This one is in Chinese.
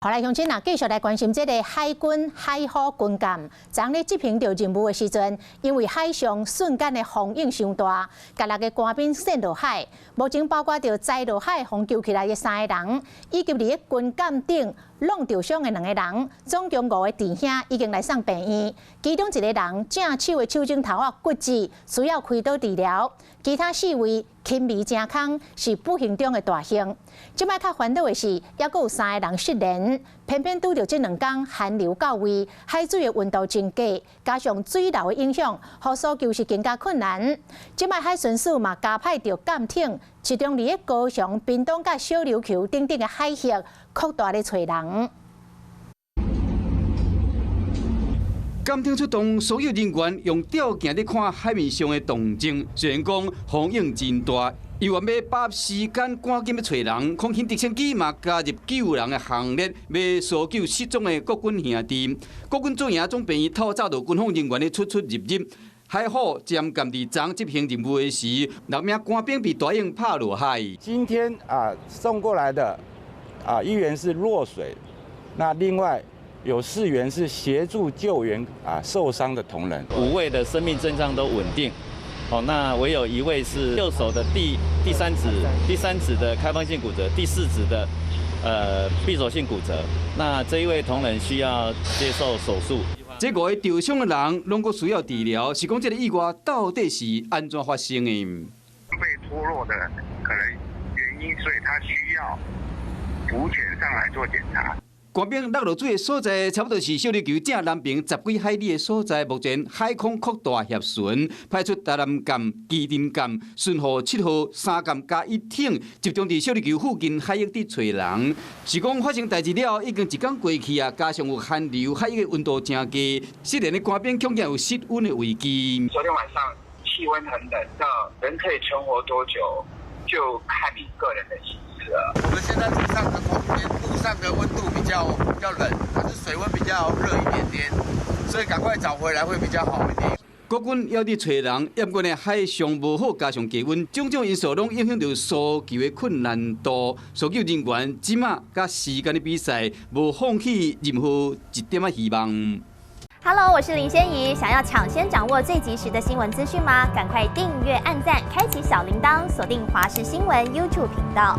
后来乡亲啊，继续来关心这个海军海虎军舰，昨日执行着任务的时阵，因为海上瞬间的风影伤大，甲6个官兵陷落海。目前包括着栽落海、互救起来的3个人，以及伫军舰顶弄受伤的2个人，总共5个弟兄已经来送病院。其中1个人正手的手指头啊骨折，需要开刀治疗。其他4位轻微健康，是不幸中的大幸。即摆较烦恼的是，还佫有3个人失联，偏偏拄着这2天寒流到位，海水的温度增加，加上水流的影响，互搜救是更加困难。即摆海巡署嘛加派着舰艇，集中伫高雄、屏东甲小琉球等等的海域，扩大咧找人。舰艇出动，所有人员用吊镜咧看海面上的动静。虽然讲风影真大，因为要把握时间，赶紧要找人。空勤直升机嘛加入救人的行列，要搜救失踪的国军兄弟。国军总营总便于透早到军方人员的出入入。海虎舰舰伫昨执行任务的时，6名官兵被大鹰拍落海。今天送过来的1员是落水，那另外有4员是协助救援受伤的同仁，5位的生命症状都稳定。那唯有1位是右手的第3指的开放性骨折，第4指的闭锁性骨折。那这一位同仁需要接受手术。这5个受伤的人，拢阁需要治疗。是讲这个意外到底是安怎发生的？被脱落的可能原因，所以他需要浮潜上来做检查。官兵落水的所在，差不多是小琉球正南边10几海里的所在。目前海空扩大协巡，派出台南舰、基林舰、巡河7号3舰加1艇，集中伫小琉球附近海域伫找人。是讲发生代志了，已经1天过去啊，加上有寒流，海域的温度真低，失联的官兵恐惊有失温的危机。昨天晚上气温很冷，那人可以存活多久，就看你个人的心思了。我们现在路上的空间，路上的温度比较冷，可是水温比较热一点点，所以赶快找回来会比较好一点。国军要伫找人，严管的海上无好，加上低温，种种因素拢影响到搜救的困难度。搜救人员即马甲时间的比赛，无放弃任何一点仔希望。Hello， 我是林仙怡。想要抢先掌握最及时的新闻资讯吗？赶快订阅、按赞、开启小铃铛，锁定华视新闻 YouTube 频道。